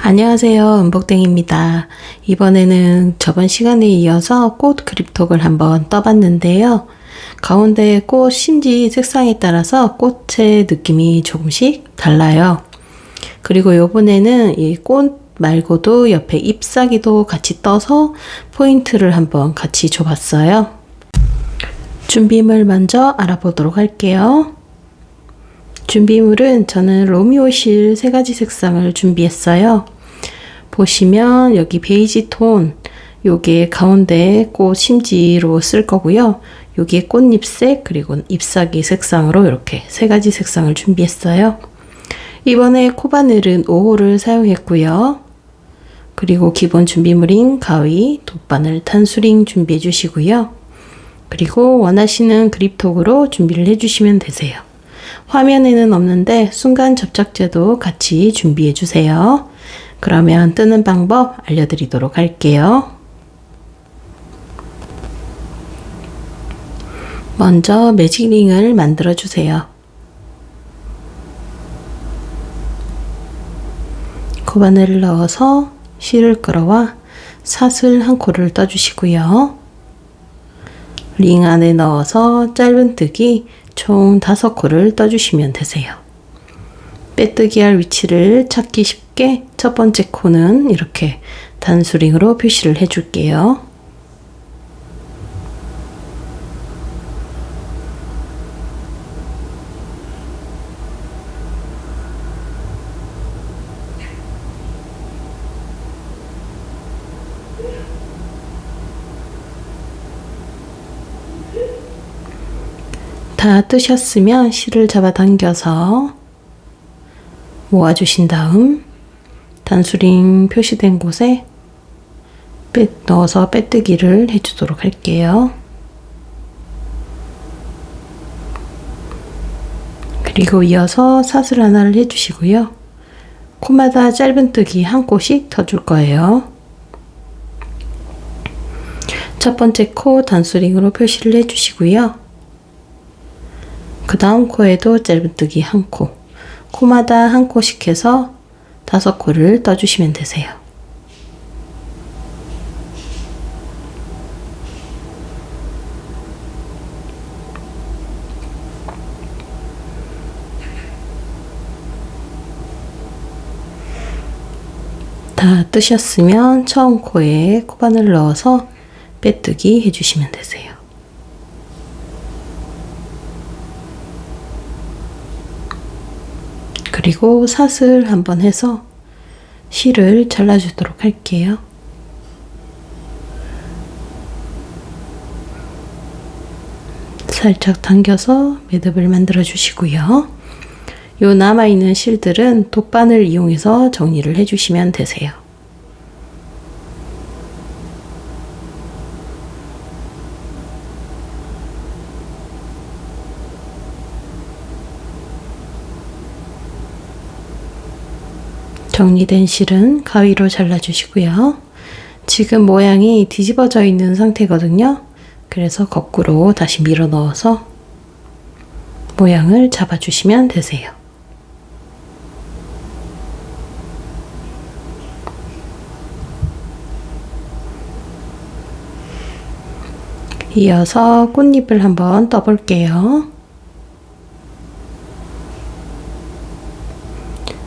안녕하세요. 은복땡입니다. 이번에는 저번 시간에 이어서 꽃 그립톡을 한번 떠봤는데요. 가운데 꽃 심지 색상에 따라서 꽃의 느낌이 조금씩 달라요. 그리고 이번에는 이 꽃 말고도 옆에 잎사귀도 같이 떠서 포인트를 한번 같이 줘봤어요. 준비물 먼저 알아보도록 할게요. 준비물은 저는 로미오실 3가지 색상을 준비했어요. 보시면 여기 베이지 톤, 요게 가운데 꽃 심지로 쓸 거고요. 여기에 꽃잎색 그리고 잎사귀 색상으로 이렇게 3가지 색상을 준비했어요. 이번에 코바늘은 5호를 사용했고요. 그리고 기본 준비물인 가위, 돗바늘, 탄수링 준비해 주시고요. 그리고 원하시는 그립톡으로 준비를 해주시면 되세요. 화면에는 없는데 순간 접착제도 같이 준비해 주세요. 그러면 뜨는 방법 알려드리도록 할게요. 먼저 매직링을 만들어 주세요. 코바늘을 넣어서 실을 끌어와 사슬 한 코를 떠주시고요. 링 안에 넣어서 짧은뜨기 총 5코를 떠주시면 되세요. 빼뜨기 할 위치를 찾기 쉽게 첫 번째 코는 이렇게 단수링으로 표시를 해줄게요. 다 뜨셨으면 실을 잡아당겨서 모아주신 다음 단수링 표시된 곳에 넣어서 빼뜨기를 해주도록 할게요. 그리고 이어서 사슬 하나를 해주시고요. 코마다 짧은뜨기 한 코씩 터줄 거예요. 첫 번째 코 단수링으로 표시를 해주시고요. 그 다음 코에도 짧은뜨기 한 코, 코마다 한 코씩 해서 5코를 떠주시면 되세요. 다 뜨셨으면 처음 코에 코바늘 넣어서 빼뜨기 해주시면 되세요. 그리고 사슬 한번 해서 실을 잘라주도록 할게요. 살짝 당겨서 매듭을 만들어 주시고요. 요 남아있는 실들은 돗바늘 이용해서 정리를 해주시면 되세요. 정리된 실은 가위로 잘라주시고요. 지금 모양이 뒤집어져 있는 상태거든요. 그래서 거꾸로 다시 밀어 넣어서 모양을 잡아주시면 되세요. 이어서 꽃잎을 한번 떠볼게요.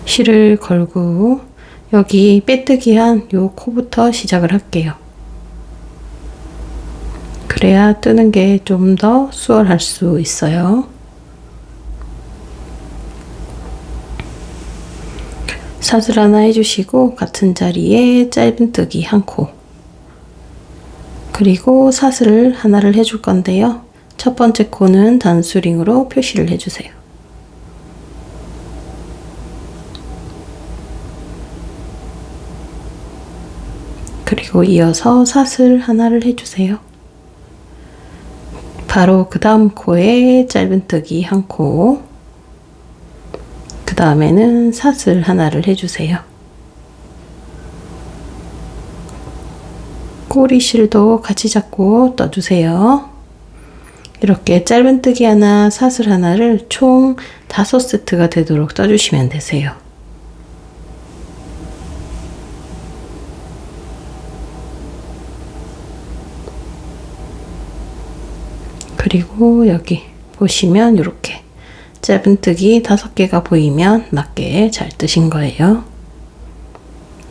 실을 걸고 여기 빼뜨기 한 요 코부터 시작을 할게요. 그래야 뜨는 게 좀 더 수월할 수 있어요. 사슬 하나 해주시고 같은 자리에 짧은뜨기 한 코, 그리고 사슬을 하나를 해줄 건데요. 첫 번째 코는 단수링으로 표시를 해주세요. 그리고 이어서 사슬 하나를 해주세요. 바로 그 다음 코에 짧은뜨기 한 코, 그 다음에는 사슬 하나를 해주세요. 꼬리실도 같이 잡고 떠주세요. 이렇게 짧은뜨기 하나, 사슬 하나를 총 5세트가 되도록 떠주시면 되세요. 그리고 여기 보시면 이렇게 짧은뜨기 5개가 보이면 맞게 잘 뜨신 거예요.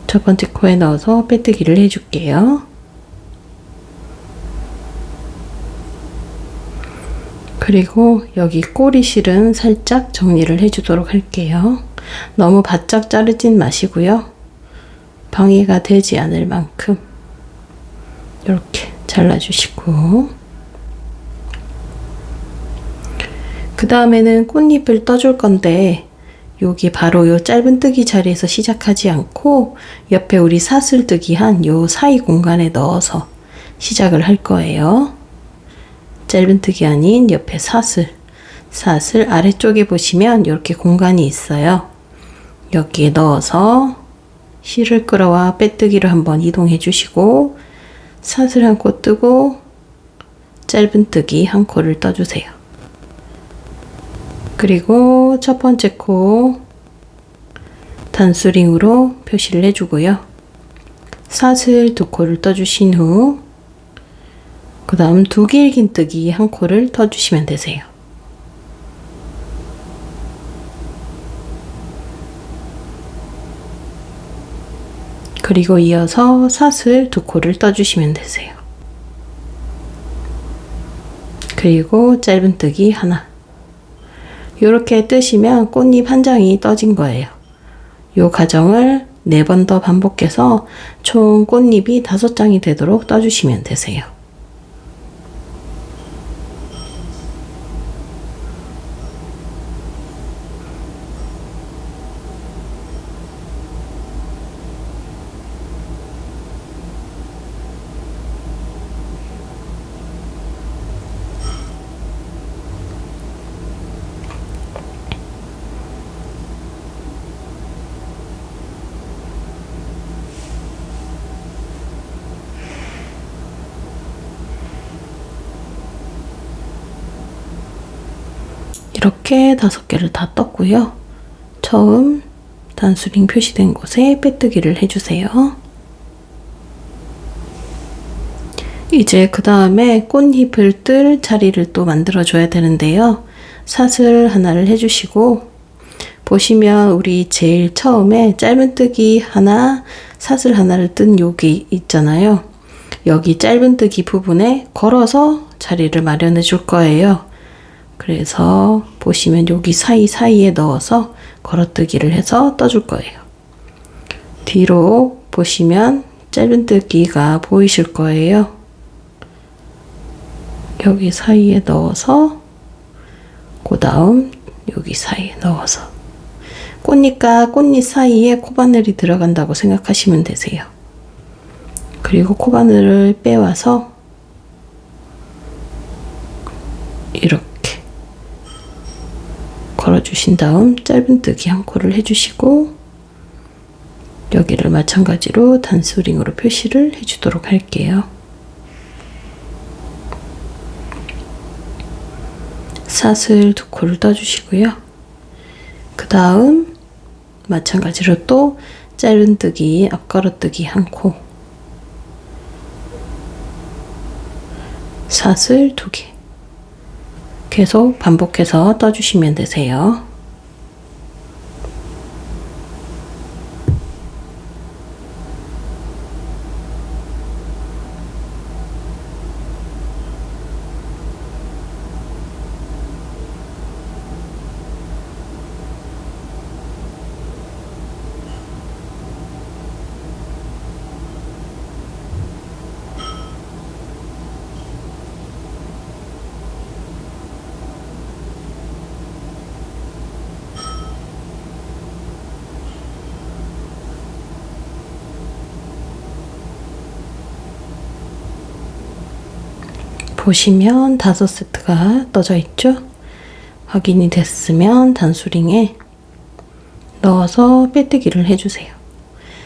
첫 번째 코에 넣어서 빼뜨기를 해줄게요. 그리고 여기 꼬리실은 살짝 정리를 해주도록 할게요. 너무 바짝 자르진 마시고요. 방해가 되지 않을 만큼 이렇게 잘라주시고, 그 다음에는 꽃잎을 떠줄 건데 여기 바로 요 짧은뜨기 자리에서 시작하지 않고 옆에 우리 사슬뜨기 한 요 사이 공간에 넣어서 시작을 할 거예요. 짧은뜨기 아닌 옆에 사슬 아래쪽에 보시면 이렇게 공간이 있어요. 여기에 넣어서 실을 끌어와 빼뜨기로 한번 이동해 주시고 사슬 한 코 뜨고 짧은뜨기 한 코를 떠주세요. 그리고 첫 번째 코 단수링으로 표시를 해주고요. 사슬 2코를 떠주신 후 그 다음 두 길긴뜨기 한 코를 떠주시면 되세요. 그리고 이어서 사슬 2코를 떠주시면 되세요. 그리고 짧은뜨기 하나. 이렇게 뜨시면 꽃잎 한 장이 떠진 거예요. 이 과정을 4번 더 반복해서 총 꽃잎이 5장이 되도록 떠주시면 되세요. 이렇게 5개를 다 떴고요. 처음 단수링 표시된 곳에 빼뜨기를 해주세요. 이제 그 다음에 꽃잎을 뜰 자리를 또 만들어 줘야 되는데요. 사슬 하나를 해주시고, 보시면 우리 제일 처음에 짧은뜨기 하나, 사슬 하나를 뜬 여기 있잖아요. 여기 짧은뜨기 부분에 걸어서 자리를 마련해 줄 거예요. 그래서 보시면 여기 사이사이에 넣어서 걸어뜨기를 해서 떠줄 거예요. 뒤로 보시면 짧은뜨기가 보이실 거예요. 여기 사이에 넣어서 그 다음 여기 사이에 넣어서 꽃잎과 꽃잎 사이에 코바늘이 들어간다고 생각하시면 되세요. 그리고 코바늘을 빼와서 이렇게 걸어주신 다음 짧은뜨기 한 코를 해주시고 여기를 마찬가지로 단수링으로 표시를 해주도록 할게요. 사슬 2코를 떠주시고요. 그 다음 마찬가지로 또 짧은뜨기 앞걸어뜨기 한 코, 사슬 2개 계속 반복해서 떠주시면 되세요. 보시면 5세트가 떠져 있죠? 확인이 됐으면 단수링에 넣어서 빼뜨기를 해주세요.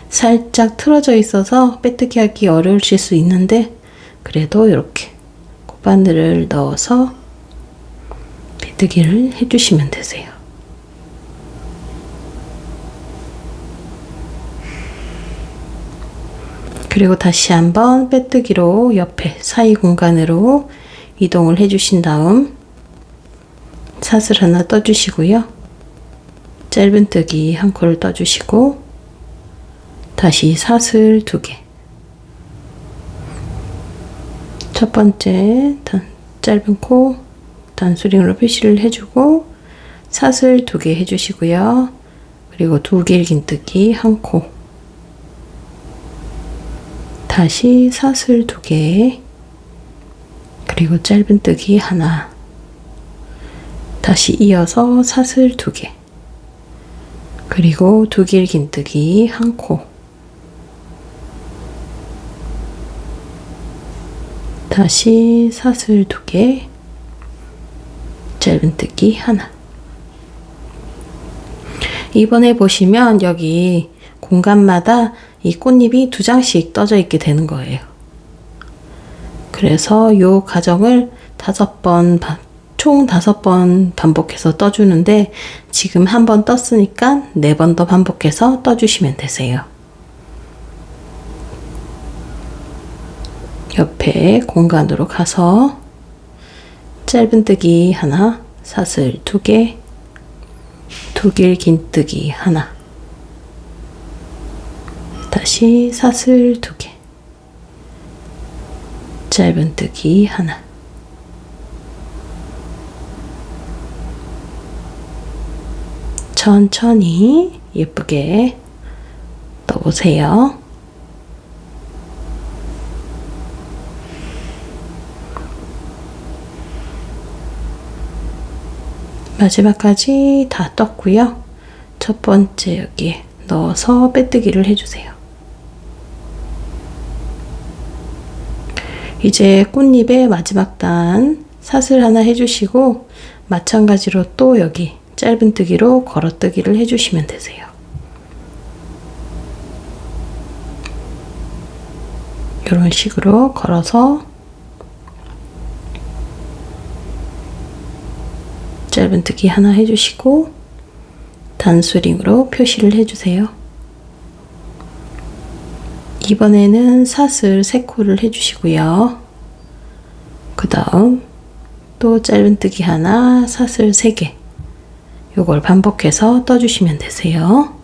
살짝 틀어져 있어서 빼뜨기 하기 어려우실 수 있는데 그래도 이렇게 콧바늘을 넣어서 빼뜨기를 해주시면 되세요. 그리고 다시 한번 빼뜨기로 옆에 사이 공간으로 이동을 해주신 다음 사슬 하나 떠주시고요. 짧은뜨기 한 코를 떠주시고 다시 사슬 2개. 첫 번째 짧은 코 단수링으로 표시를 해주고 사슬 2개 해주시고요. 그리고 2길 긴뜨기 한 코. 다시 사슬 2개. 그리고 짧은뜨기 하나. 다시 이어서 사슬 2개. 그리고 2길 긴뜨기 한 코. 다시 사슬 2개. 짧은뜨기 하나. 이번에 보시면 여기 공간마다 이 꽃잎이 2장씩 떠져 있게 되는 거예요. 그래서 이 과정을 총 5번 반복해서 떠주는데 지금 한 번 떴으니까 4번 더 반복해서 떠주시면 되세요. 옆에 공간으로 가서 짧은뜨기 하나, 사슬 2개, 2길 긴뜨기 하나, 다시 사슬 2개, 짧은뜨기 하나. 천천히 예쁘게 떠보세요. 마지막까지 다 떴고요. 첫 번째 여기에 넣어서 빼뜨기를 해주세요. 이제 꽃잎의 마지막 단 사슬 하나 해주시고 마찬가지로 또 여기 짧은뜨기로 걸어뜨기를 해주시면 되세요. 이런 식으로 걸어서 짧은뜨기 하나 해주시고 단수링으로 표시를 해주세요. 이번에는 사슬 3코를 해주시고요. 그 다음 또 짧은뜨기 하나, 사슬 3개. 요걸 반복해서 떠주시면 되세요.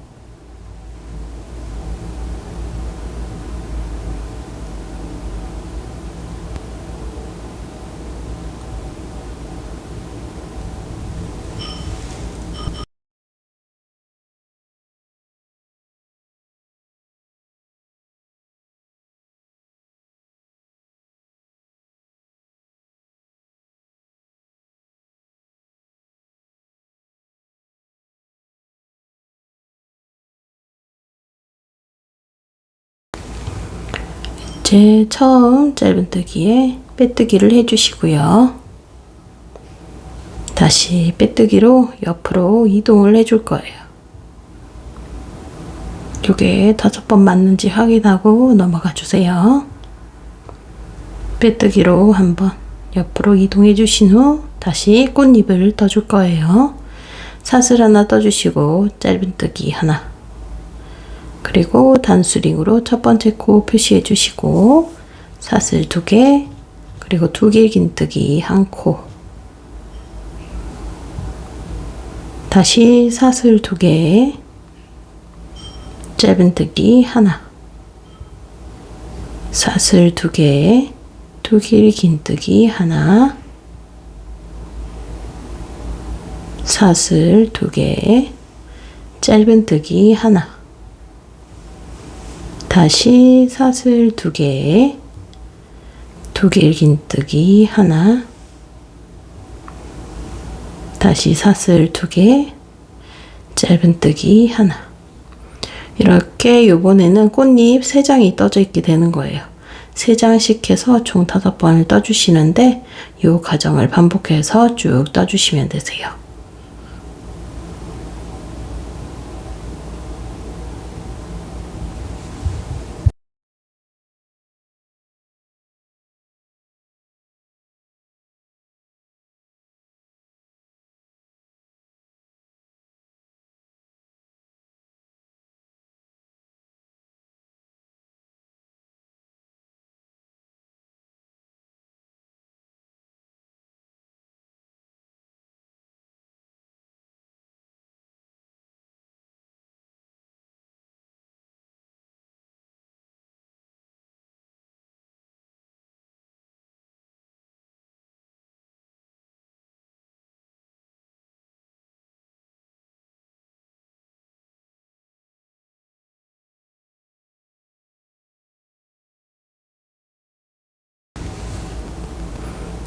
이제 처음 짧은뜨기에 빼뜨기를 해주시고요. 다시 빼뜨기로 옆으로 이동을 해줄 거예요. 요게 5번 맞는지 확인하고 넘어가 주세요. 빼뜨기로 한번 옆으로 이동해 주신 후 다시 꽃잎을 떠줄 거예요. 사슬 하나 떠주시고 짧은뜨기 하나, 그리고 단수링으로 첫 번째 코 표시해 주시고 사슬 2개, 그리고 2길 긴뜨기 한 코, 다시 사슬 2개, 짧은뜨기 하나, 사슬 2개, 2길 긴뜨기 하나, 사슬 2개, 짧은뜨기 하나, 다시 사슬 2개, 2길 긴뜨기 하나, 다시 사슬 2개, 짧은뜨기 하나. 이렇게 요번에는 꽃잎 3장이 떠져 있게 되는 거예요. 3장씩 해서 총 5번을 떠주시는데 이 과정을 반복해서 쭉 떠주시면 되세요.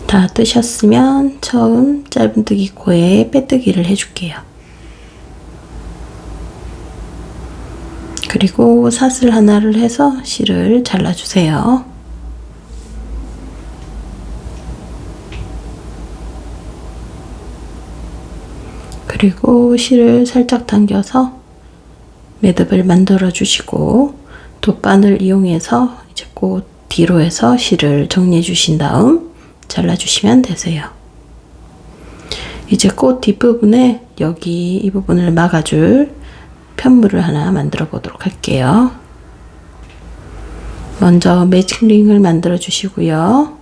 다 뜨셨으면 처음 짧은뜨기 코에 빼뜨기를 해줄게요. 그리고 사슬 하나를 해서 실을 잘라주세요. 그리고 실을 살짝 당겨서 매듭을 만들어 주시고 돗바늘 이용해서 이제 꽃 뒤로 해서 실을 정리해 주신 다음 잘라 주시면 되세요. 이제 꽃 뒷부분에 여기 이 부분을 막아줄 편물을 하나 만들어 보도록 할게요. 먼저 매직링을 만들어 주시고요.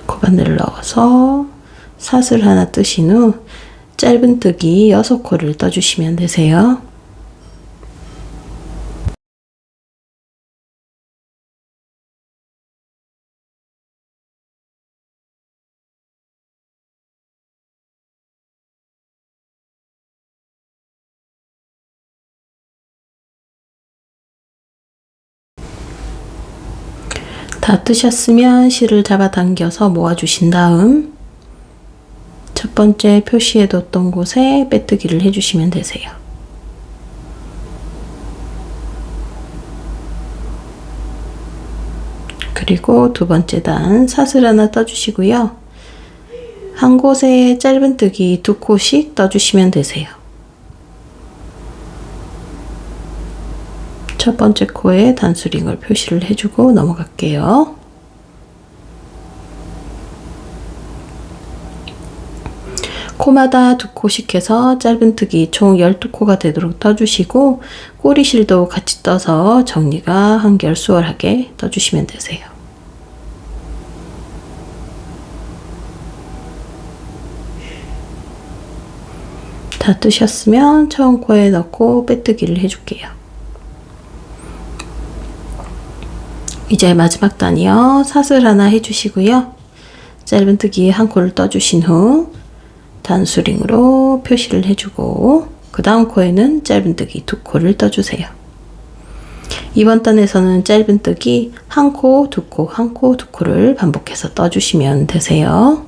코바늘을 넣어서 사슬 하나 뜨신 후 짧은뜨기 6코를 떠주시면 되세요. 다 뜨셨으면 실을 잡아당겨서 모아주신 다음 첫 번째 표시해뒀던 곳에 빼뜨기를 해주시면 되세요. 그리고 두 번째 단 사슬 하나 떠주시고요. 한 곳에 짧은뜨기 2코씩 떠주시면 되세요. 첫 번째 코에 단수링을 표시를 해주고 넘어갈게요. 코마다 2코씩 해서 짧은뜨기 총 12코가 되도록 떠주시고 꼬리실도 같이 떠서 정리가 한결 수월하게 떠주시면 되세요. 다 뜨셨으면 처음 코에 넣고 빼뜨기를 해줄게요. 이제 마지막 단이요. 사슬 하나 해주시고요. 짧은뜨기 한 코를 떠주신 후 단수링으로 표시를 해주고 그 다음 코에는 짧은뜨기 2코를 떠주세요. 이번 단에서는 짧은뜨기 한 코, 2코, 한 코, 2코를 반복해서 떠주시면 되세요.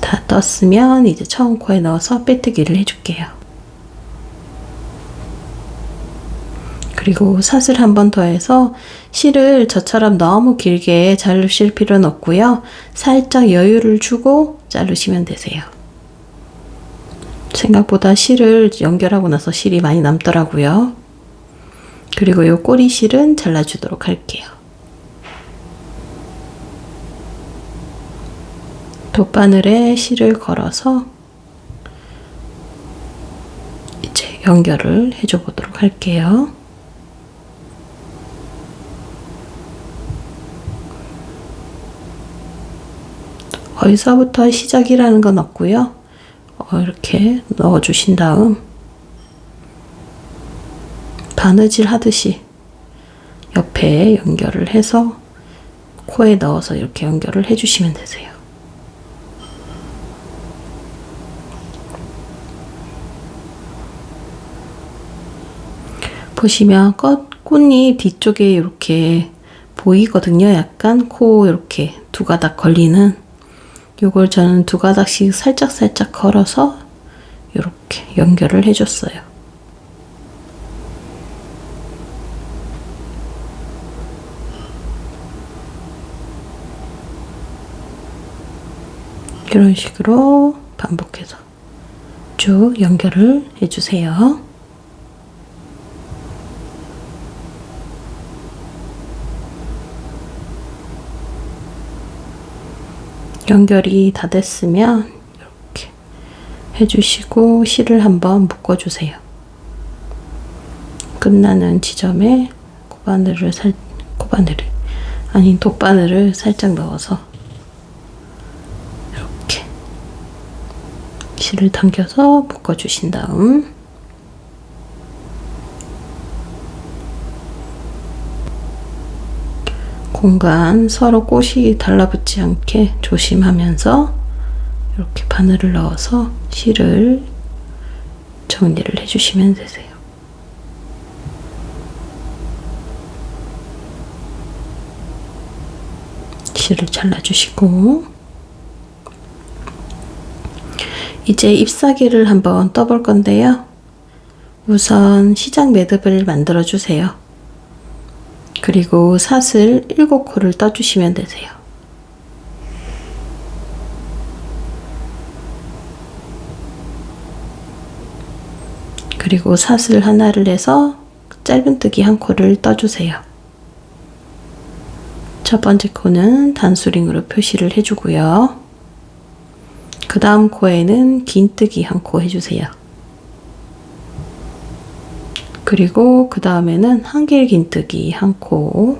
다 떴으면 이제 처음 코에 넣어서 빼뜨기를 해줄게요. 그리고 사슬 한 번 더 해서 실을 저처럼 너무 길게 자르실 필요는 없고요. 살짝 여유를 주고 자르시면 되세요. 생각보다 실을 연결하고 나서 실이 많이 남더라고요. 그리고 이 꼬리 실은 잘라주도록 할게요. 돗바늘에 실을 걸어서 이제 연결을 해줘 보도록 할게요. 어디서부터 시작이라는 건 없고요. 이렇게 넣어주신 다음 바느질 하듯이 옆에 연결을 해서 코에 넣어서 이렇게 연결을 해주시면 되세요. 보시면 꽃잎 뒤쪽에 이렇게 보이거든요. 약간 코 이렇게 두 가닥 걸리는 요걸 저는 두 가닥씩 살짝 걸어서 이렇게 연결을 해줬어요. 이런 식으로 반복해서 쭉 연결을 해주세요. 연결이 다 됐으면 이렇게 해주시고 실을 한번 묶어주세요. 끝나는 지점에 돗바늘을 살짝 넣어서 이렇게 실을 당겨서 묶어주신 다음 공간 서로 꽃이 달라붙지 않게 조심하면서 이렇게 바늘을 넣어서 실을 정리를 해주시면 되세요. 실을 잘라주시고, 이제 잎사귀를 한번 떠볼 건데요. 우선 시작 매듭을 만들어 주세요. 그리고 사슬 7코를 떠주시면 되세요. 그리고 사슬 하나를 내서 짧은뜨기 1코를 떠주세요. 첫 번째 코는 단수링으로 표시를 해주고요. 그 다음 코에는 긴뜨기 1코 해주세요. 그리고 그 다음에는 한길 긴뜨기 1코,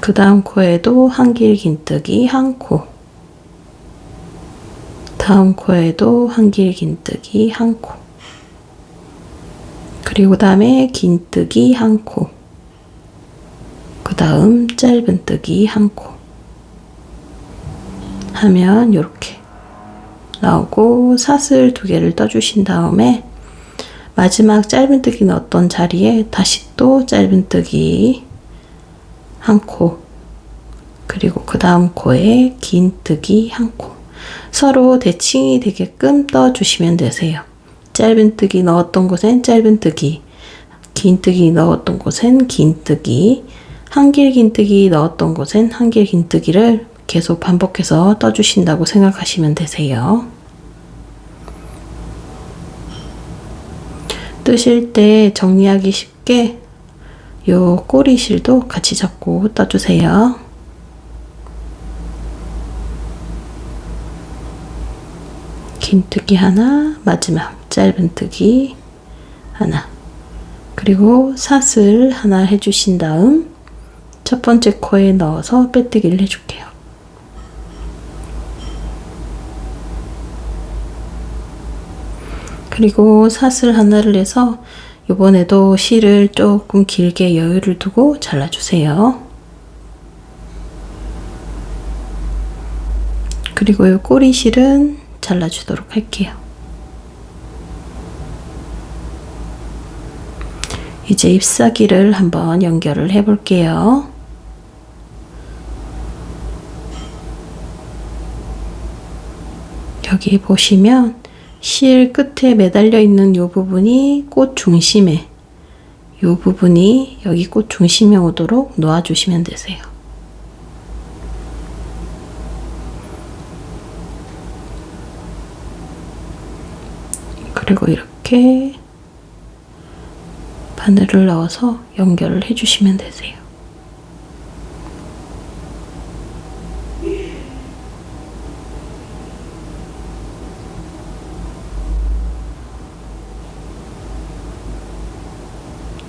그 다음 코에도 한길 긴뜨기 1코, 다음 코에도 한길 긴뜨기 1코, 그리고 다음에 긴뜨기 1코, 그 다음 짧은뜨기 1코 하면 이렇게 나오고, 사슬 2개를 떠주신 다음에 마지막 짧은뜨기 넣었던 자리에 다시 또 짧은뜨기 1코, 그리고 그 다음 코에 긴뜨기 1코, 서로 대칭이 되게끔 떠주시면 되세요. 짧은뜨기 넣었던 곳엔 짧은뜨기, 긴뜨기 넣었던 곳엔 긴뜨기, 한길 긴뜨기 넣었던 곳엔 한길 긴뜨기를 계속 반복해서 떠주신다고 생각하시면 되세요. 뜨실 때 정리하기 쉽게 요 꼬리실도 같이 잡고 떠주세요. 긴뜨기 하나, 마지막 짧은뜨기 하나, 그리고 사슬 하나 해주신 다음 첫 번째 코에 넣어서 빼뜨기를 해줄게요. 그리고 사슬 하나를 내서 이번에도 실을 조금 길게 여유를 두고 잘라주세요. 그리고 이 꼬리실은 잘라주도록 할게요. 이제 잎사귀를 한번 연결을 해 볼게요. 여기 보시면 실 끝에 매달려 있는 이 부분이 꽃 중심에, 이 부분이 여기 꽃 중심에 오도록 놓아주시면 되세요. 그리고 이렇게 바늘을 넣어서 연결을 해주시면 되세요.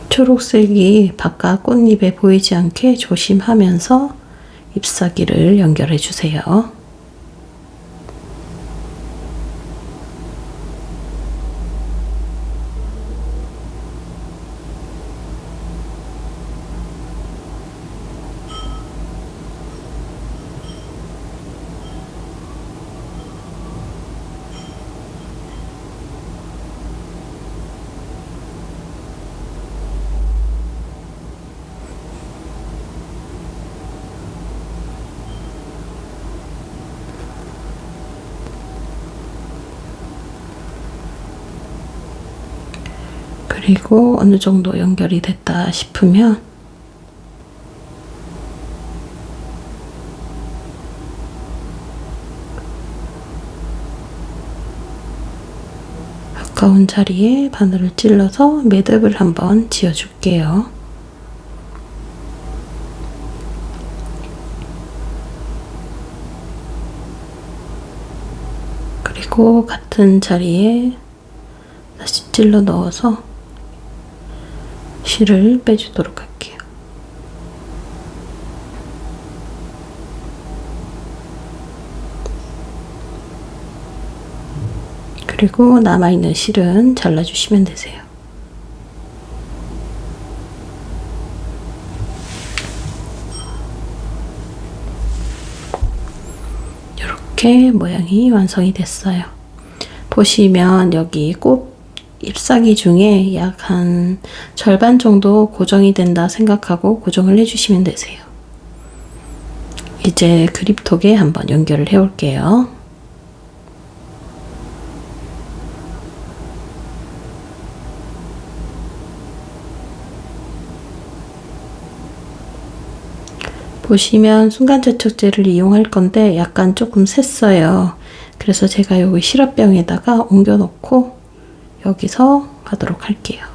초록색이 바깥 꽃잎에 보이지 않게 조심하면서 잎사귀를 연결해 주세요. 그리고 어느 정도 연결이 됐다 싶으면 가까운 자리에 바늘을 찔러서 매듭을 한번 지어 줄게요. 그리고 같은 자리에 다시 찔러 넣어서 실을 빼주도록 할게요. 그리고 남아있는 실은 잘라주시면 되세요. 이렇게 모양이 완성이 됐어요. 보시면 여기 꽃 잎사귀 중에 약 한 절반 정도 고정이 된다 생각하고 고정을 해주시면 되세요. 이제 그립톡에 한번 연결을 해 올게요. 보시면 순간접착제를 이용할 건데 약간 조금 샜어요. 그래서 제가 여기 시럽병에다가 옮겨 놓고 여기서 하도록 할게요.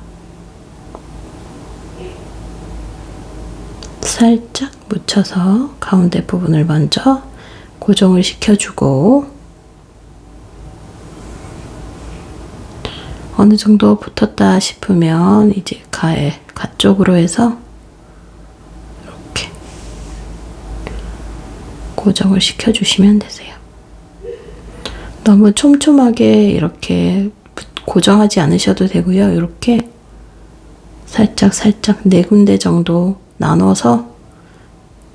살짝 묻혀서 가운데 부분을 먼저 고정을 시켜주고 어느 정도 붙었다 싶으면 이제 가 쪽으로 해서 이렇게 고정을 시켜주시면 되세요. 너무 촘촘하게 이렇게 고정하지 않으셔도 되고요. 이렇게 살짝 네 군데 정도 나눠서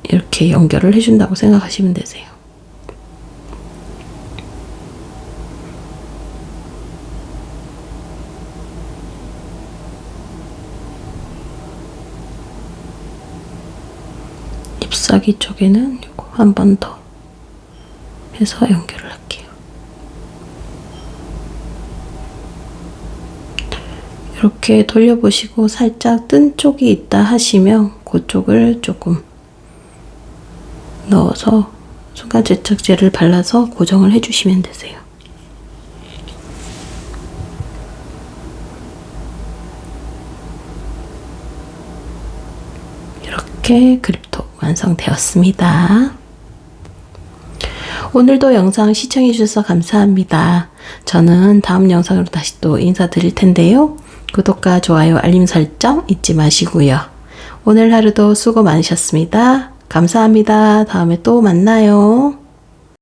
이렇게 연결을 해준다고 생각하시면 되세요. 잎사귀 쪽에는 이거 한 번 더 해서 연결을 할게요. 이렇게 돌려보시고 살짝 뜬 쪽이 있다 하시면 그쪽을 조금 넣어서 순간접착제를 발라서 고정을 해주시면 되세요. 이렇게 그립톡 완성되었습니다. 오늘도 영상 시청해주셔서 감사합니다. 저는 다음 영상으로 다시 또 인사드릴 텐데요. 구독과 좋아요, 알림 설정 잊지 마시고요. 오늘 하루도 수고 많으셨습니다. 감사합니다. 다음에 또 만나요.